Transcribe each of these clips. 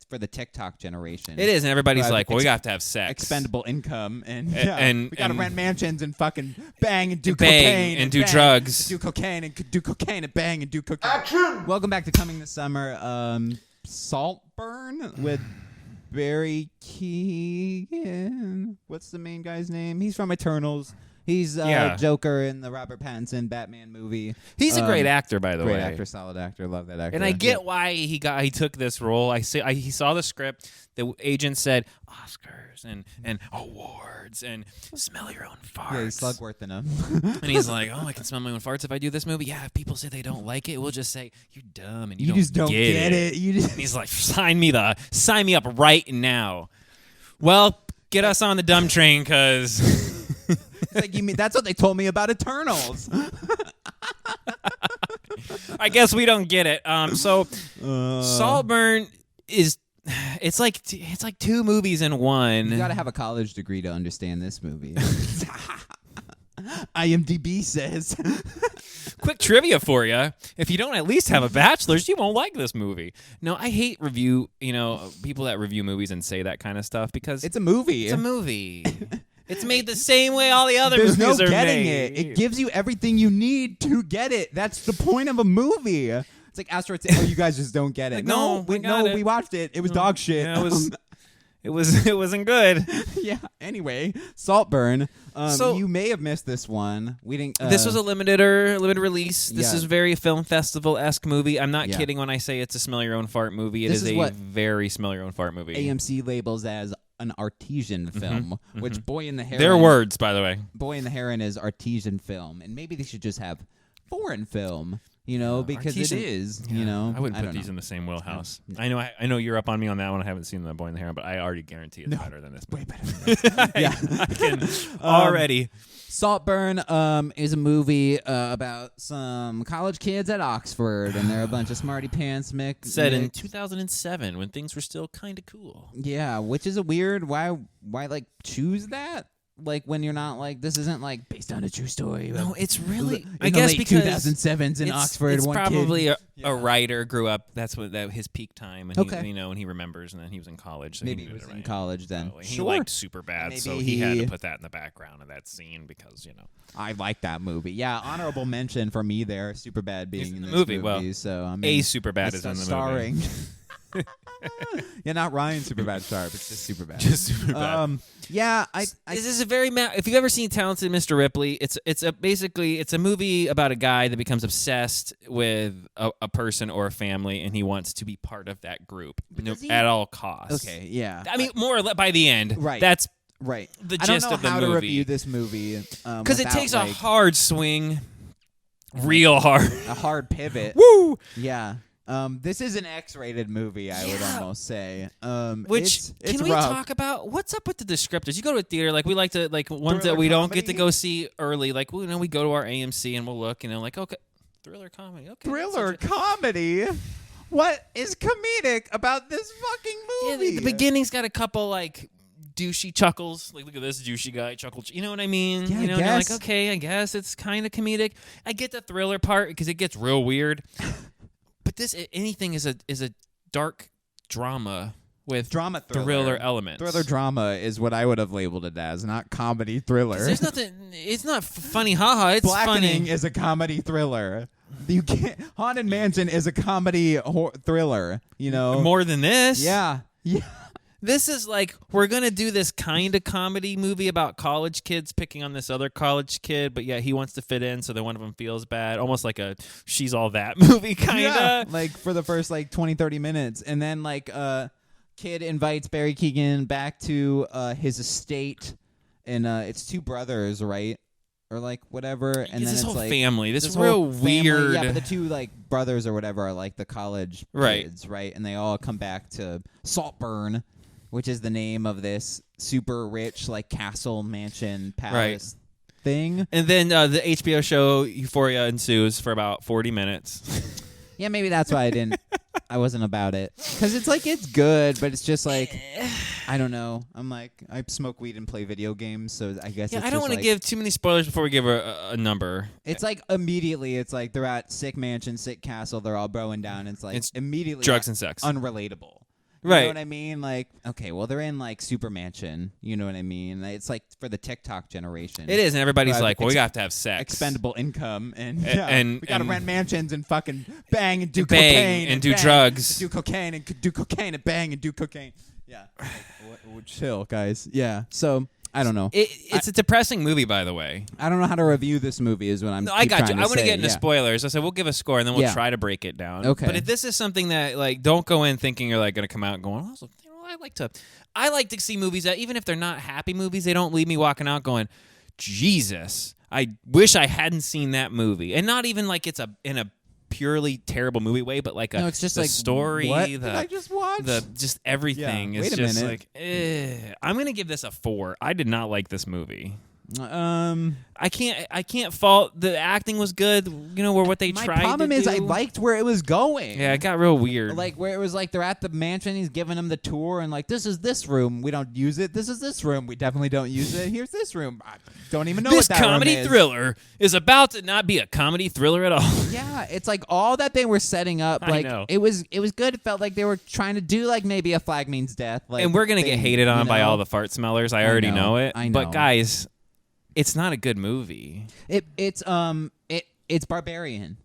for the TikTok generation. It is, and everybody's like, well, we have to have sex. Expendable income, and we gotta rent mansions and fucking bang and do cocaine and do drugs. Do cocaine and do cocaine and bang and do cocaine. Action! Welcome back to Coming This Summer. Saltburn with Barry Keoghan. What's the main guy's name? He's from Eternals. He's Joker in the Robert Pattinson Batman movie. He's a great actor, by the way. Great actor, solid actor. Love that actor. And I get why he took this role. He saw the script. The agent said Oscars and awards and smell your own farts. Yeah, he's Slugworth in him. And he's like, oh, I can smell my own farts if I do this movie. Yeah, if people say they don't like it, we'll just say you're dumb and you just don't get it. And he's like, sign me up right now. Well, get us on the dumb train, because. Like, you mean that's what they told me about Eternals? I guess we don't get it. Saltburn is it's like two movies in one. You got to have a college degree to understand this movie. IMDb says. Quick trivia for you: if you don't at least have a bachelor's, you won't like this movie. No, I hate people that review movies and say that kind of stuff, because it's a movie. It's a movie. It's made the same way all the other movies are made. There's no getting it. It gives you everything you need to get it. That's the point of a movie. It's like Asteroid City. Oh, you guys just don't get it. Like, we watched it. It was dog shit. Yeah, it wasn't good. Yeah. Anyway, Saltburn. So you may have missed this one. We didn't. This was a limited release. This is very film festival-esque movie. I'm not kidding when I say it's a smell your own fart movie. It is a very smell your own fart movie. AMC labels as an artesian film, which Boy in the Heron. Their words, by the way. Boy in the Heron is artesian film, and maybe they should just have foreign film. Because it is. I wouldn't put these in the same wheelhouse. No. I know you're up on me on that one. I haven't seen The Boy in the Heron, but I already guarantee it's better than this. Way better than this. Yeah, I can already. Saltburn is a movie about some college kids at Oxford, and they're a bunch of smarty pants set in 2007 when things were still kind of cool. Yeah, which is a weird. Why like choose that? Like, when you're not like, this isn't like based on a true story. No, it's really, I guess, because 2007's in Oxford. It's one probably kid. A writer grew up. That's his peak time. And and he remembers, and then he was in college. So maybe he was in college then. He liked Superbad, so he had to put that in the background of that scene because I like that movie. Yeah, honorable mention for me there. Superbad being in this movie. Well, so a Superbad is in the starring. movie. Yeah, not Ryan Superbad star, but just Superbad. Just Superbad. Yeah, this is a very if you've ever seen Talented Mr. Ripley, it's a movie about a guy that becomes obsessed with a person or a family, and he wants to be part of that group at all costs. Okay, yeah. I mean, more or less by the end. Right. That's right. The gist of the movie. I don't know how to review this movie because it takes a hard swing, real hard, a hard pivot. Woo! Yeah. This is an X-rated movie, I would almost say. Which it's can we rough. talk about? What's up with the descriptors? You go to a theater, like we like to, like ones that we don't get to go see early. Like we go to our AMC and we'll look, like okay, thriller comedy. Okay, thriller comedy. What is comedic about this fucking movie? Yeah, the beginning's got a couple like douchey chuckles. Like, look at this douchey guy chuckle. You know what I mean? Yeah, and you're like, okay, I guess it's kind of comedic. I get the thriller part because it gets real weird. But anything is a dark drama with thriller elements. Thriller drama is what I would have labeled it as, not comedy thriller. There's nothing. It's not funny, haha. It's Blackening funny. is a comedy thriller. You can't. Haunted Mansion is a comedy thriller. More than this. Yeah. This is like, we're going to do this kind of comedy movie about college kids picking on this other college kid, but yeah, he wants to fit in, so then one of them feels bad. Almost like a She's All That movie, kind of. Yeah, like for the first 20, 30 minutes. And then kid invites Barry Keoghan back to his estate, and it's two brothers, right? Or whatever. And then this it's whole family. This real weird. Yeah, but the two brothers or whatever are the college kids, right? And they all come back to Saltburn, which is the name of this super rich castle mansion palace thing. And then the HBO show Euphoria ensues for about 40 minutes. Yeah, maybe that's why I wasn't about it. Because it's good, but it's just I don't know. I'm I smoke weed and play video games, so I guess I don't want to give too many spoilers before we give a number. It's immediately, it's they're at sick mansion, sick castle, they're all broing down. It's immediately drugs and sex. Unrelatable. You Right. know what I mean? Like, okay, well, they're in like Super Mansion. You know what I mean? It's like for the TikTok generation. It is, and everybody's like, well, we have to have sex. Expendable income, and we gotta rent mansions and fucking bang and do cocaine and do drugs. And do cocaine and do cocaine and bang and do cocaine. Yeah. Chill, guys. Yeah. So I don't know. It's a depressing movie, by the way. I don't know how to review this movie. Is what I'm. No, I got you. I want to get into yeah. spoilers. I said we'll give a score and then we'll try to break it down. Okay. But if this is something that like, don't go in thinking you're like going to come out going, oh, you know, I like to see movies that even if they're not happy movies, they don't leave me walking out going, Jesus, I wish I hadn't seen that movie, and not even like it's in a purely terrible movie way, but like it's just like story, what did I just watch? Just everything. Yeah. It's Wait a just minute. like, I'm gonna give this a 4. I did not like this movie. I can't fault the acting was good. You know, what they tried. My problem is do. I liked where it was going. Yeah, it got real weird. Like where it was like they're at the mansion, he's giving them the tour, and like this is this room, we don't use it. This is this room, we definitely don't use it. Here's this room, I don't even know this what that comedy room is. thriller is about to not be a comedy thriller at all. Yeah, it's like all that they were setting up. Like I know. it was good. It felt like they were trying to do like maybe a flag means death. Like, and we're gonna get hated on by all the fart smellers. I already know it. I know. But guys, it's not a good movie. It's Barbarian.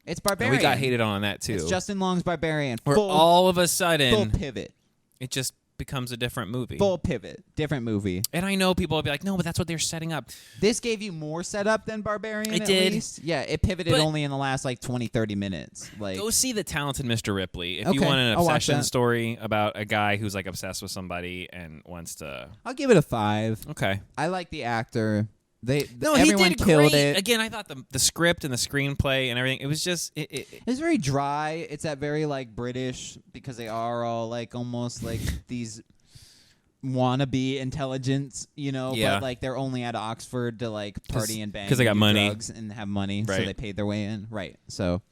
It's Barbarian. And we got hated on that too. It's Justin Long's Barbarian. Where all of a sudden, full pivot. It just becomes a different movie. Full pivot. Different movie. And I know people will be like, no, but that's what they're setting up. This gave you more setup than Barbarian, It at did. least. Yeah, it pivoted only in the last like 20, 30 minutes. Like, go see The Talented Mr. Ripley. If you Okay, want an I'll watch obsession that. story about a guy who's like obsessed with somebody and wants to... I'll give it a 5. Okay. I like the actor. Everyone everyone killed great. it. Again, I thought the script and the screenplay and everything, it was just... It's very dry. It's that very like British, because they are all like almost like these wannabe intelligence, you know, but like they're only at Oxford to like party and bang because they got and do money, drugs and have money, right. so they paid their way in, right? So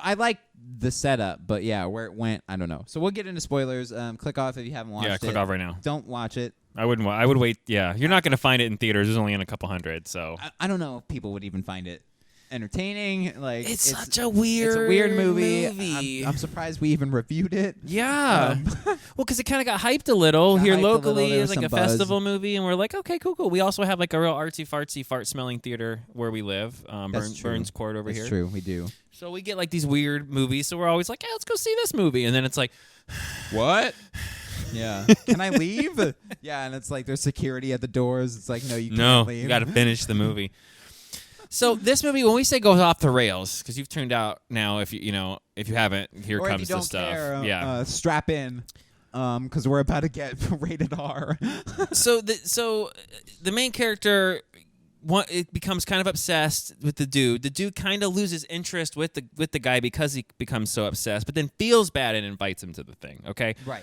I like the setup, but yeah, where it went, I don't know. So we'll get into spoilers. Click off if you haven't watched it. Yeah, click off right now. Don't watch it. I wouldn't. I would wait. Yeah, you're not going to find it in theaters. There's only in a couple hundred. So I don't know if people would even find it entertaining. Like it's such a weird, it's a weird movie. I'm surprised we even reviewed it. Yeah, well, because it kind of got hyped a little here locally. It's like a festival movie, and we're like, okay, cool. We also have like a real artsy fartsy fart smelling theater where we live, Burns Court over here. That's true, we do. So we get like these weird movies. So we're always like, hey, let's go see this movie, and then it's like, what? Yeah. Can I leave? Yeah, and it's like there's security at the doors. It's like, no, you can't leave. You got to finish the movie. So this movie, when we say goes off the rails, because you've tuned out now, if you haven't, here comes the stuff. Care, strap in, because we're about to get rated R. So the main character, it becomes kind of obsessed with the dude. The dude kind of loses interest with the guy because he becomes so obsessed, but then feels bad and invites him to the thing. Okay, right.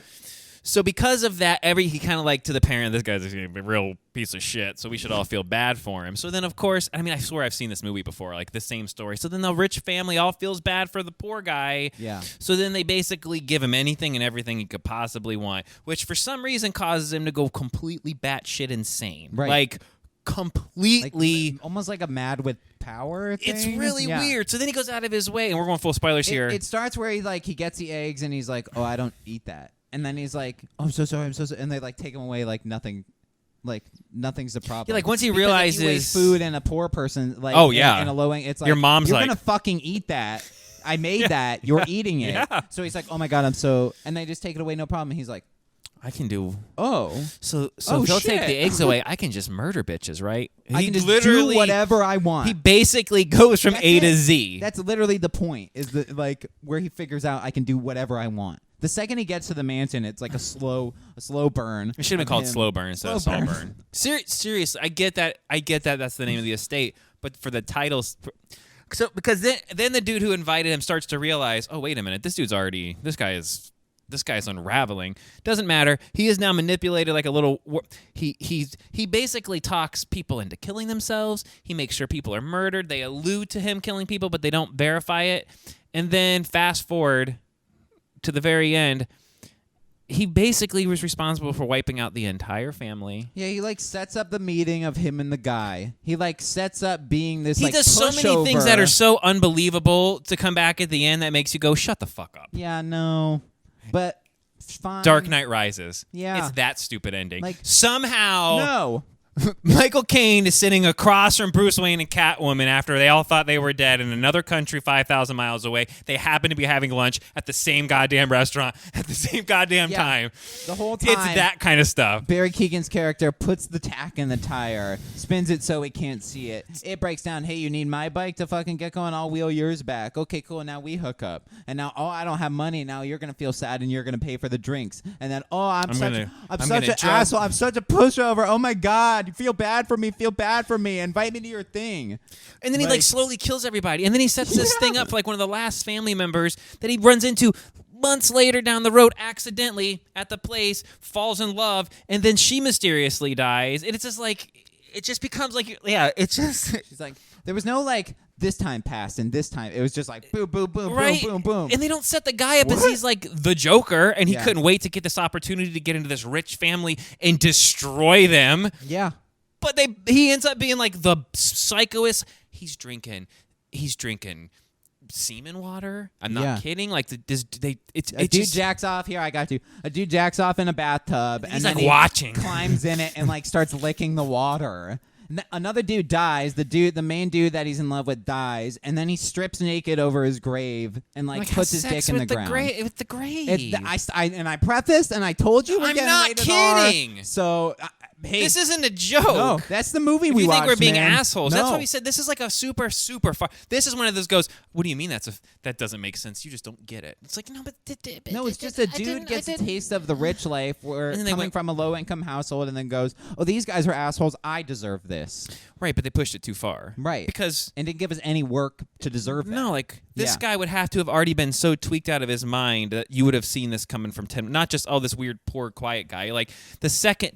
So because of that, he kind of like to the parent, this guy's a real piece of shit, so we should all feel bad for him. So then, of course, I mean, I swear I've seen this movie before, like the same story. So then the rich family all feels bad for the poor guy. Yeah. So then they basically give him anything and everything he could possibly want, which for some reason causes him to go completely batshit insane. Right. Like, completely... Like, almost like a mad with power thing. It's really weird. So then he goes out of his way, and we're going full spoilers here. It starts where he gets the eggs, and he's like, oh, I don't eat that. And then he's like, oh, I'm so sorry, and they like take him away like nothing, like nothing's the problem. Yeah, like once he because realizes if you waste food and a poor person, like in a low end, it's like your mom's you're like, gonna fucking eat that. I made that. You're eating it. Yeah. So he's like, oh my god, and they just take it away, no problem. And he's like, I can do. Oh, so if they'll take the eggs away, I can just murder bitches, right? I can just do whatever I want. He basically goes from A to Z. That's literally the point. Is like where he figures out I can do whatever I want. The second he gets to the mansion, it's like a slow burn. It should have been called Slow Burn instead of Saltburn. Seriously, I get that. That's the name of the estate. But for the titles, because then the dude who invited him starts to realize, oh wait a minute, this guy's unraveling. Doesn't matter. He is now manipulated like a little. He basically talks people into killing themselves. He makes sure people are murdered. They allude to him killing people, but they don't verify it. And then fast forward to the very end, he basically was responsible for wiping out the entire family. Yeah, he like sets up the meeting of him and the guy. He like sets up being this. He does so many things that are so unbelievable to come back at the end that makes you go, shut the fuck up. Yeah, no. But fine. Dark Knight Rises. Yeah. It's that stupid ending. Like, somehow no. Michael Caine is sitting across from Bruce Wayne and Catwoman after they all thought they were dead in another country 5,000 miles away. They happen to be having lunch at the same goddamn restaurant at the same goddamn time. The whole time. It's that kind of stuff. Barry Keoghan's character puts the tack in the tire, spins it so he can't see it. It breaks down. Hey, you need my bike to fucking get going? I'll wheel yours back. Okay, cool. Now we hook up. And now, I don't have money. Now you're going to feel sad and you're going to pay for the drinks. And then, I'm such an asshole. I'm such a pushover. Oh my God. You feel bad for me. Feel bad for me. Invite me to your thing. And then he slowly kills everybody. And then he sets this thing up for one of the last family members that he runs into months later down the road accidentally at the place, falls in love, and then she mysteriously dies. And it's just it just becomes it's just... She's like, there was no this time passed and this time. It was just boom, boom, boom, right? boom, boom, boom. And they don't set the guy up as he's the Joker, and he couldn't wait to get this opportunity to get into this rich family and destroy them. Yeah. But he ends up being the psychoist. He's drinking semen water. I'm not kidding. Dude jacks off. Here, I got you. A dude jacks off in a bathtub, and then he watching, climbs in it, and starts licking the water. Another dude dies. The main dude that he's in love with dies, and then he strips naked over his grave and puts his dick in the ground. With the grave. I prefaced and I told you we're getting rated kidding. R, so. Hey, this isn't a joke. No, that's the movie we watched. You think we're being man. assholes? No. That's why we said this is a super far. This is one of those goes. What do you mean that doesn't make sense? You just don't get it. It's no, but no, it's just a dude gets a taste of the rich life, coming from a low income household, and then goes, "Oh, these guys are assholes. I deserve this." Right, but they pushed it too far. Right, and didn't give us any work to deserve that. No, this guy would have to have already been so tweaked out of his mind that you would have seen this coming from 10. Not just this weird, poor, quiet guy. The second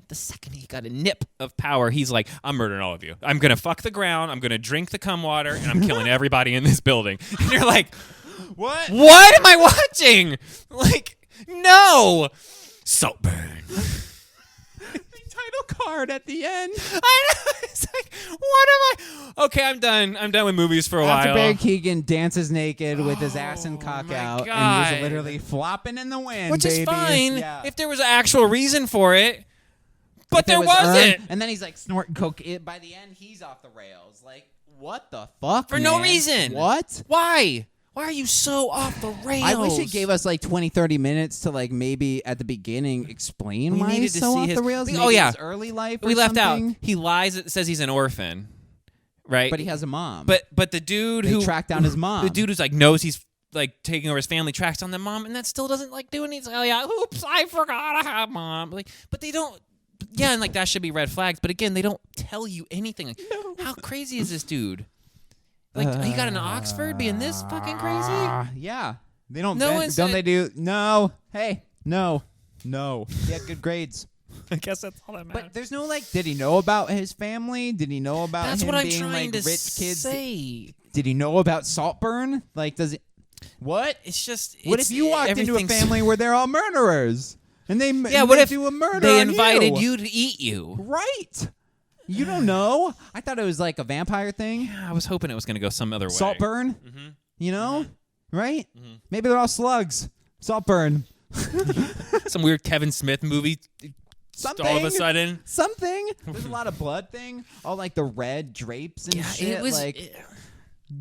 he got a nip of power, he's I'm murdering all of you. I'm gonna fuck the ground. I'm gonna drink the cum water, and I'm killing everybody in this building. And you're what? What am I watching? No, Saltburn. Title card at the end. I know. It's what am I? Okay, I'm done. I'm done with movies for a while. After Barry Keoghan dances naked with his ass and cock out God. and was literally flopping in the wind, which baby. is fine if there was an actual reason for it. But there wasn't. And then he's snorting coke. By the end, he's off the rails. What the fuck? For no reason. What? Why? Why are you so off the rails? I wish it gave us 20, 30 minutes to maybe at the beginning explain why he's so off the rails. Maybe his early life. We left out. He lies. It says he's an orphan, right? But he has a mom. But the dude who tracked down his mom. The dude who's knows he's taking over his family, tracks down the mom, and that still doesn't do anything. Oh yeah, oops, I forgot I have mom. But they don't. Yeah, and that should be red flags. But again, they don't tell you anything. No. How crazy is this dude? He got into Oxford being this fucking crazy? Yeah. They don't. Don't they do? No. Hey. No. He had good grades. I guess that's all that matters. But there's no did he know about his family? Did he know about that's him what I'm being trying to rich kids? Say. Did he know about Saltburn? Does it? What? It's just. What if you walked into a family where they're all murderers and they what if do a murder? They invited you to eat you? Right. You don't know. I thought it was a vampire thing. Yeah, I was hoping it was going to go some other way. Saltburn. Mm-hmm. You know, right? Mm-hmm. Maybe they're all slugs. Saltburn. Some weird Kevin Smith movie. Something. All of a sudden. Something. There's a lot of blood thing. All the red drapes and shit. It was,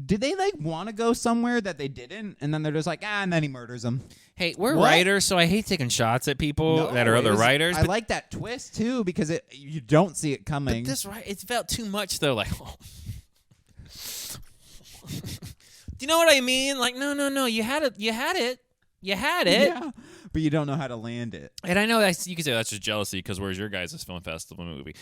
did they want to go somewhere that they didn't? And then they're just and then he murders them. Hey, we're writers, so I hate taking shots at people that are other writers. I like that twist too because you don't see it coming. But it felt too much though. Do you know what I mean? No. You had it. Yeah, but you don't know how to land it. And I know you could say that's just jealousy because where's your guys' film festival movie?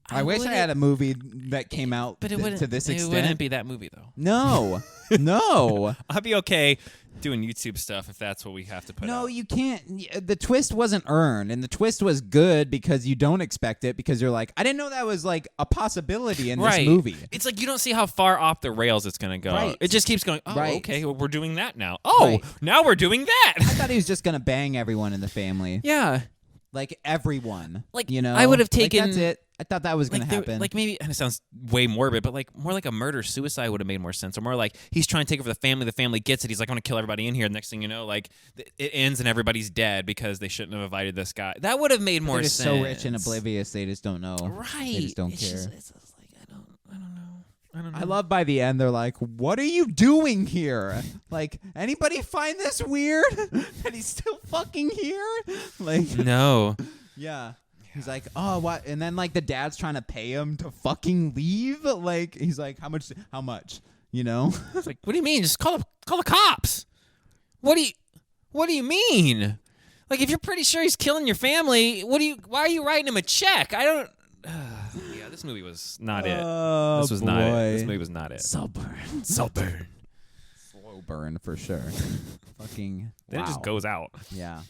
I wish I had a movie that came out to this extent. It wouldn't be that movie though. No. No. I'll be okay doing YouTube stuff if that's what we have to put out. No, you can't. The twist wasn't earned, and the twist was good because you don't expect it because you're I didn't know that was a possibility in this movie. It's you don't see how far off the rails it's going to go. Right. It just keeps going, okay, well, we're doing that now. Oh, right. Now we're doing that. I thought he was just going to bang everyone in the family. Yeah. Everyone. I would have taken. that's it. I thought that was going to happen. Like maybe, and it sounds way morbid, but like more like a murder-suicide would have made more sense. Or more like he's trying to take over the family gets it, he's like, I'm going to kill everybody in here. The next thing you know, like it ends and everybody's dead because they shouldn't have invited this guy. That would have made more sense. They're so rich and oblivious, they just don't know. Right. They just don't care. It's just like, I don't know. I love by the end, they're like, what are you doing here? Like, anybody find this weird? That he's still fucking here? Like, no. Yeah. He's like, oh, what? And then, like, the dad's trying to pay him to fucking leave. Like, he's like, how much? You know? It's like, what do you mean? Just call the cops. What do you mean? Like, if you're pretty sure he's killing your family, why are you writing him a check? I don't. Yeah, this movie was not it. This was not it. This movie was not it. Saltburn. Slow burn for sure. Fucking. Then it just goes out. Yeah.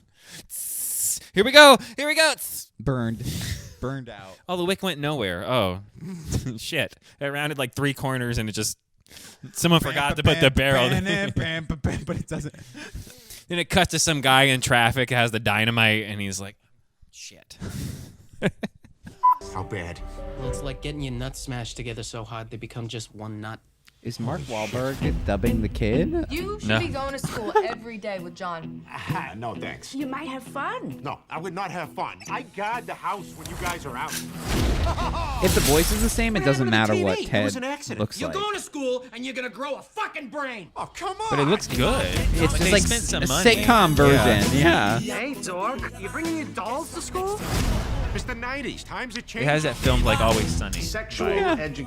Here we go. Burned out. Oh, the wick went nowhere. Oh, shit. It rounded like 3 corners and it just... Someone forgot to put the barrel... But it doesn't... Then it cuts to some guy in traffic, has the dynamite, and he's like, shit. How bad? Well, it's like getting your nuts smashed together so hard they become just one nut. Is Mark Wahlberg dubbing the kid? You should be going to school every day with John. No, thanks. You might have fun. No, I would not have fun. I guard the house when you guys are out. If the voice is the same, it doesn't matter what Ted looks You're like. going to school and you're gonna grow a fucking brain. Oh, come on. But it looks good. It's They just like spent some a money. sitcom version. Yeah. Hey, dork, you bringing your dolls to school? It's the 90s. Times have changed. It has that film like Always Sunny. Sexual vibe. education.